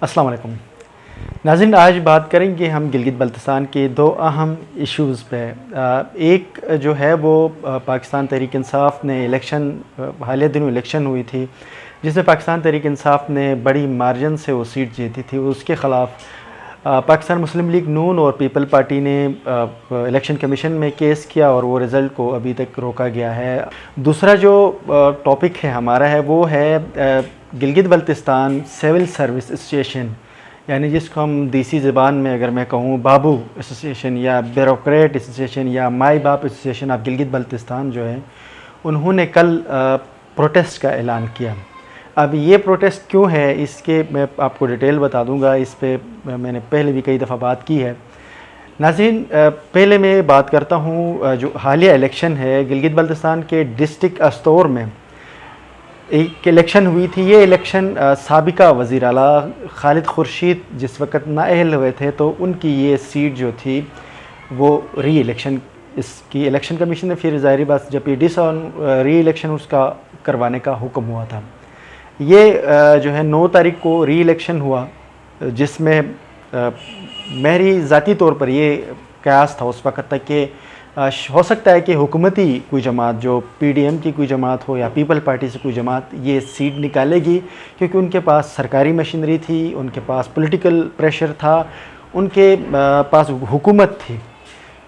السلام علیکم ناظرین، آج بات کریں گے ہم گلگت بلتستان کے دو اہم ایشوز پہ۔ ایک جو ہے وہ پاکستان تحریک انصاف نے حالیہ دنوں الیکشن ہوئی تھی، جس میں پاکستان تحریک انصاف نے بڑی مارجن سے وہ سیٹ جیتی تھی۔ اس کے خلاف پاکستان مسلم لیگ نون اور پیپل پارٹی نے الیکشن کمیشن میں کیس کیا اور وہ رزلٹ کو ابھی تک روکا گیا ہے۔ دوسرا جو ٹاپک ہے ہمارا وہ ہے Gilgit Baltistan civil service association, یعنی جس کو ہم دیسی زبان میں اگر میں کہوں بابو ایسوسیشن یا بیوروکریٹ ایسوسیشن یا مائی باپ ایسوسیشن آف گلگت بلتستان جو ہے، انہوں نے کل پروٹیسٹ کا اعلان کیا۔ اب یہ پروٹیسٹ کیوں ہے اس کے میں آپ کو ڈیٹیل بتا دوں گا، اس پہ میں نے پہلے بھی کئی دفعہ بات کی ہے۔ ناظرین، پہلے میں بات کرتا ہوں جو حالیہ الیکشن ہے گلگت بلتستان کے ڈسٹرکٹ استور میں ایک الیکشن ہوئی تھی۔ یہ الیکشن سابقہ وزیر اعلیٰ خالد خورشید جس وقت نااہل ہوئے تھے، تو ان کی یہ سیٹ جو تھی وہ ری الیکشن، اس کی الیکشن کمیشن نے پھر ظاہری بات جب ری الیکشن اس کا کروانے کا حکم ہوا تھا۔ یہ جو ہے 9 تاریخ کو ری الیکشن ہوا، جس میں میری ذاتی طور پر یہ قیاس تھا اس وقت تک کہ ہو سکتا ہے کہ حکومتی کوئی جماعت جو پی ڈی ایم کی کوئی جماعت ہو یا پیپل پارٹی سے کوئی جماعت یہ سیٹ نکالے گی، کیونکہ ان کے پاس سرکاری مشینری تھی، ان کے پاس پولیٹیکل پریشر تھا، ان کے پاس حکومت تھی۔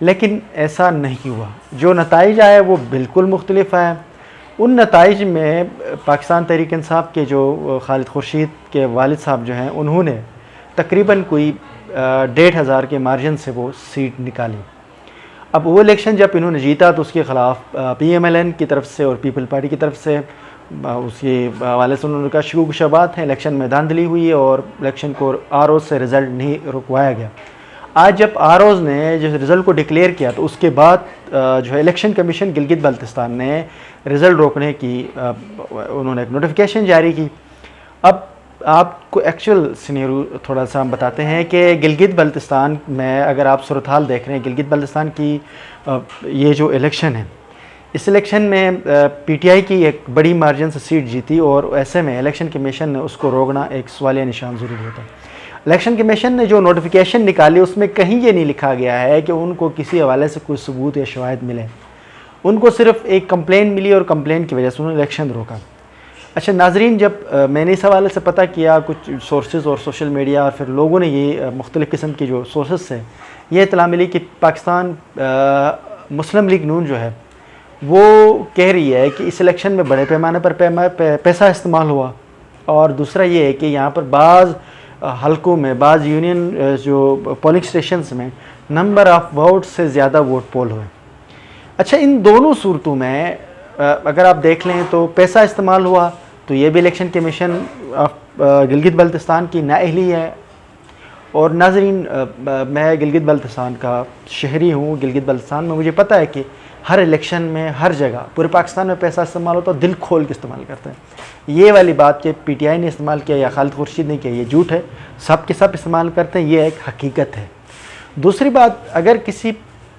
لیکن ایسا نہیں ہوا، جو نتائج آئے وہ بالکل مختلف آئے۔ ان نتائج میں پاکستان تحریک انصاف کے جو خالد خورشید کے والد صاحب جو ہیں، انہوں نے تقریباً کوئی 1,500 کے مارجن سے وہ سیٹ نکالی۔ اب وہ الیکشن جب انہوں نے جیتا تو اس کے خلاف پی ایم ایل این کی طرف سے اور پیپل پارٹی کی طرف سے اس کے حوالے سے انہوں نے کہا شکوک و شبہات ہیں، الیکشن میں دھاندلی ہوئی ہے اور الیکشن کو آر اوز سے رزلٹ نہیں رکوایا گیا۔ آج جب آر اوز نے جو رزلٹ کو ڈکلیئر کیا تو اس کے بعد جو ہے الیکشن کمیشن گلگت بلتستان نے رزلٹ روکنے کی انہوں نے ایک نوٹیفیکیشن جاری کی۔ اب آپ کو ایکچوئل سینیرو تھوڑا سا ہم بتاتے ہیں کہ گلگت بلتستان میں اگر آپ صورتحال دیکھ رہے ہیں، گلگت بلتستان کی یہ جو الیکشن ہے، اس الیکشن میں پی ٹی آئی کی ایک بڑی مارجن سے سیٹ جیتی اور ایسے میں الیکشن کمیشن نے اس کو روکنا ایک سوالیہ نشان ضرور ہوتا ہے۔ الیکشن کمیشن نے جو نوٹیفیکیشن نکالی اس میں کہیں یہ نہیں لکھا گیا ہے کہ ان کو کسی حوالے سے کوئی ثبوت یا شواہد ملے، ان کو صرف ایک کمپلین ملی اور کمپلین کی وجہ سے انہوں نے الیکشن روکا۔ اچھا ناظرین، جب میں نے اس حوالے سے پتہ کیا کچھ سورسز اور سوشل میڈیا اور پھر لوگوں نے یہ مختلف قسم کی جو سورسز سے یہ اطلاع ملی کہ پاکستان مسلم لیگ نون جو ہے وہ کہہ رہی ہے کہ اس الیکشن میں بڑے پیمانے پر پیسہ استعمال ہوا، اور دوسرا یہ ہے کہ یہاں پر بعض حلقوں میں بعض یونین جو پولنگ اسٹیشنز میں نمبر آف ووٹ سے زیادہ ووٹ پول ہوئے۔ اچھا، ان دونوں صورتوں میں اگر آپ دیکھ لیں تو پیسہ استعمال ہوا تو یہ بھی election commission of Gilgit Baltistan کی نااہلی ہے۔ اور ناظرین، میں گلگت بلتستان کا شہری ہوں، گلگت بلتستان میں مجھے پتہ ہے کہ ہر الیکشن میں ہر جگہ پورے پاکستان میں پیسہ استعمال ہوتا ہے، دل کھول کے استعمال کرتے ہیں۔ یہ والی بات کہ پی ٹی آئی نے استعمال کیا یا خالد خورشید نے کیا، یہ جھوٹ ہے، سب کے سب استعمال کرتے ہیں، یہ ایک حقیقت ہے۔ دوسری بات، اگر کسی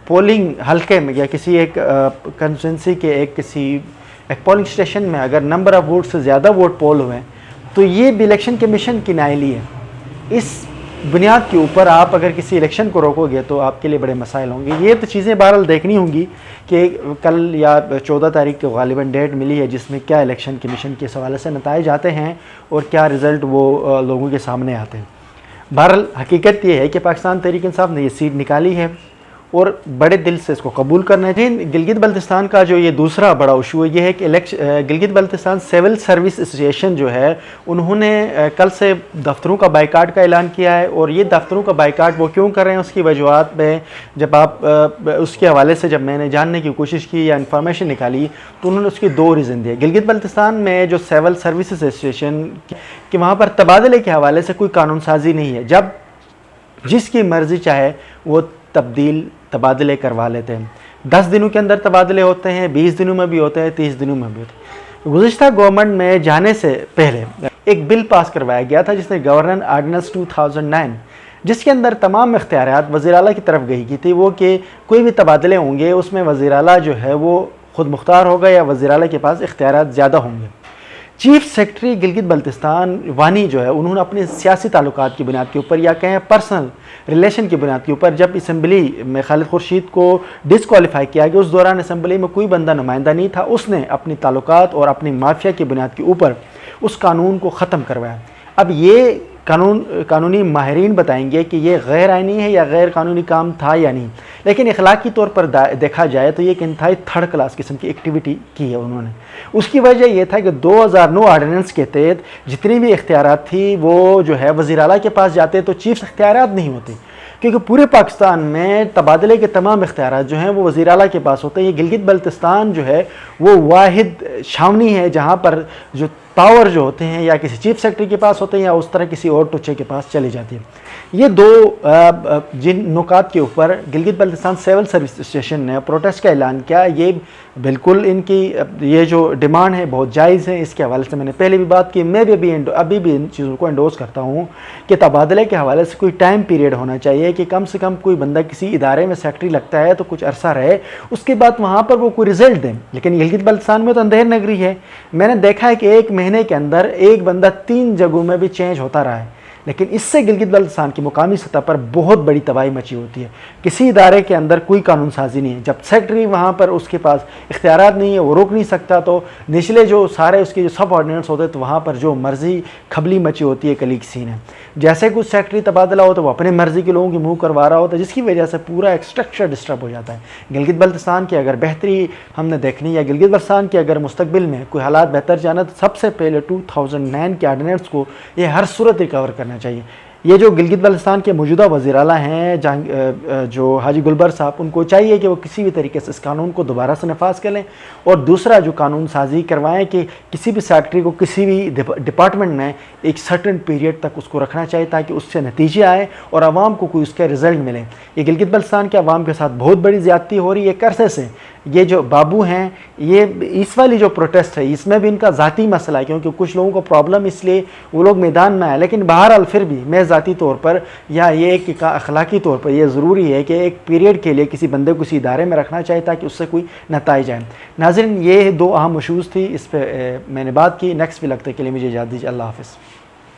پولنگ حلقے میں یا کسی ایک کنسٹیٹوئنسی کے ایک پولنگ اسٹیشن میں اگر نمبر آف ووٹ سے زیادہ ووٹ پول ہوئے تو یہ بھی الیکشن کمیشن کی نااہلی ہے۔ اس بنیاد کے اوپر آپ اگر کسی الیکشن کو روکو گے تو آپ کے لیے بڑے مسائل ہوں گے۔ یہ تو چیزیں بہرحال دیکھنی ہوں گی کہ کل یا 14 تاریخ کو غالباً ڈیٹ ملی ہے جس میں کیا الیکشن کمیشن کے حوالے سے نتائج آتے ہیں اور کیا رزلٹ وہ لوگوں کے سامنے آتے ہیں۔ بہرحال حقیقت یہ ہے کہ پاکستان تحریک انصاف نے یہ سیٹ نکالی ہے اور بڑے دل سے اس کو قبول کرنا ہے۔ گلگت بلتستان کا جو یہ دوسرا بڑا ایشو ہے یہ ہے کہ Gilgit Baltistan civil service association جو ہے، انہوں نے کل سے دفتروں کا بائیکاٹ کا اعلان کیا ہے، اور یہ دفتروں کا بائیکاٹ وہ کیوں کر رہے ہیں اس کی وجوہات میں جب آپ اس کے حوالے سے جب میں نے جاننے کی کوشش کی یا انفارمیشن نکالی تو انہوں نے اس کی 2 ریزن دیے۔ گلگت بلتستان میں جو سول سروسز ایسوسیشن کہ وہاں پر تبادلے کے حوالے سے کوئی قانون سازی نہیں ہے، جب جس کی مرضی چاہے وہ تبادلے کروا لیتے ہیں۔ 10 دنوں کے اندر تبادلے ہوتے ہیں، 20 دنوں میں بھی ہوتے ہیں، 30 دنوں میں بھی ہوتے ہیں۔ گزشتہ گورنمنٹ میں جانے سے پہلے ایک بل پاس کروایا گیا تھا جس نے گورننس آرڈیننس 2009، جس کے اندر تمام اختیارات وزیر اعلیٰ کی طرف گئی کی تھی، وہ کہ کوئی بھی تبادلے ہوں گے اس میں وزیر اعلیٰ جو ہے وہ خود مختار ہوگا یا وزیر اعلیٰ کے پاس اختیارات زیادہ ہوں گے۔ چیف سیکرٹری گلگت بلتستان وانی جو ہے انہوں نے اپنے سیاسی تعلقات کی بنیاد کے اوپر یا کہیں پرسنل ریلیشن کی بنیاد کے اوپر جب اسمبلی میں خالد خورشید کو ڈسکوالیفائی کیا گیا، اس دوران اسمبلی میں کوئی بندہ نمائندہ نہیں تھا، اس نے اپنی تعلقات اور اپنی مافیا کی بنیاد کے اوپر اس قانون کو ختم کروایا۔ اب یہ قانونی ماہرین بتائیں گے کہ یہ غیر آئینی ہے یا غیر قانونی کام تھا یا نہیں، لیکن اخلاقی طور پر دیکھا جائے تو یہ ایک انتہائی تھرڈ کلاس قسم کی ایکٹیویٹی کی ہے انہوں نے۔ اس کی وجہ یہ تھا کہ 2009 آرڈیننس کے تحت جتنی بھی اختیارات تھی وہ جو ہے وزیر اعلیٰ کے پاس جاتے تو چیف اختیارات نہیں ہوتے، کیونکہ پورے پاکستان میں تبادلے کے تمام اختیارات جو ہیں وہ وزیر اعلیٰ کے پاس ہوتے ہیں۔ یہ گلگت بلتستان جو ہے وہ واحد چھاونی ہے جہاں پر جو پاور جو ہوتے ہیں یا کسی چیف سیکرٹری کے پاس ہوتے ہیں یا اس طرح کسی اور ٹچے کے پاس چلی جاتی ہے۔ یہ دو جن نکات کے اوپر Gilgit Baltistan civil service station نے پروٹیسٹ کا اعلان کیا، یہ بالکل ان کی یہ جو ڈیمانڈ ہے بہت جائز ہے۔ اس کے حوالے سے میں نے پہلے بھی بات کی، میں بھی ابھی بھی ان چیزوں کو انڈورس کرتا ہوں کہ تبادلے کے حوالے سے کوئی ٹائم پیریڈ ہونا چاہیے کہ کم سے کم کوئی بندہ کسی ادارے میں سیکرٹری لگتا ہے تو کچھ عرصہ رہے، اس کے بعد وہاں پر وہ کوئی رزلٹ دیں۔ لیکن گلگت بلتستان میں تو اندھیر نگری ہے، میں نے دیکھا ہے کہ ایک مہینے کے اندر ایک بندہ 3 جگہوں میں بھی چینج ہوتا رہا ہے، لیکن اس سے گلگت بلتستان کی مقامی سطح پر بہت بڑی تباہی مچی ہوتی ہے۔ کسی ادارے کے اندر کوئی قانون سازی نہیں ہے، جب سیکرٹری وہاں پر اس کے پاس اختیارات نہیں ہے، وہ روک نہیں سکتا، تو نچلے جو سارے اس کے جو سب آرڈیننس ہوتے ہیں تو وہاں پر جو مرضی کھبلی مچی ہوتی ہے کلیگ سین ہے۔ جیسے کچھ سیکرٹری تبادلہ ہوتا ہے وہ اپنے مرضی کے لوگوں کی منہ کروا رہا ہوتا ہے، جس کی وجہ سے پورا ایک اسٹرکچر ڈسٹرب ہو جاتا ہے۔ گلگت بلتستان کی اگر بہتری ہم نے دیکھنی یا گلگت بلتستان کے اگر مستقبل میں کوئی حالات بہتر جانا تو سب سے پہلے 2009 کے آرڈیننس کو یہ ہر صورت ریکور کرنا چاہیے۔ یہ جو گلگت بلتستان کے موجودہ وزیر اعلیٰ ہیں جو حاجی گلبر صاحب، ان کو چاہیے کہ وہ کسی بھی طریقے سے اس قانون کو دوبارہ سے نفاذ کریں، اور دوسرا جو قانون سازی کروائیں کہ کسی بھی سیکرٹری کو کسی بھی ڈپارٹمنٹ میں ایک سرٹن پیریڈ تک اس کو رکھنا چاہیے تاکہ اس سے نتیجے آئے اور عوام کو کوئی اس کا رزلٹ ملے۔ یہ گلگت بلتستان کے عوام کے ساتھ بہت بڑی زیادتی ہو رہی ہے ایک عرصے سے۔ یہ جو بابو ہیں، یہ اس والی جو پروٹیسٹ ہے اس میں بھی ان کا ذاتی مسئلہ ہے، کیونکہ کچھ لوگوں کو پرابلم اس لیے وہ لوگ میدان میں آئے، لیکن بہرحال پھر بھی میں ذاتی طور پر یا یہ کہ اخلاقی طور پر یہ ضروری ہے کہ ایک پیریڈ کے لیے کسی بندے کو کسی ادارے میں رکھنا چاہیے تاکہ اس سے کوئی نتائج آئے۔ ناظرین، یہ 2 اہم ایشوز تھی، اس پہ میں نے بات کی۔ نیکسٹ بھی لگتے کے لیے مجھے اجازت دیجیے۔ اللہ حافظ۔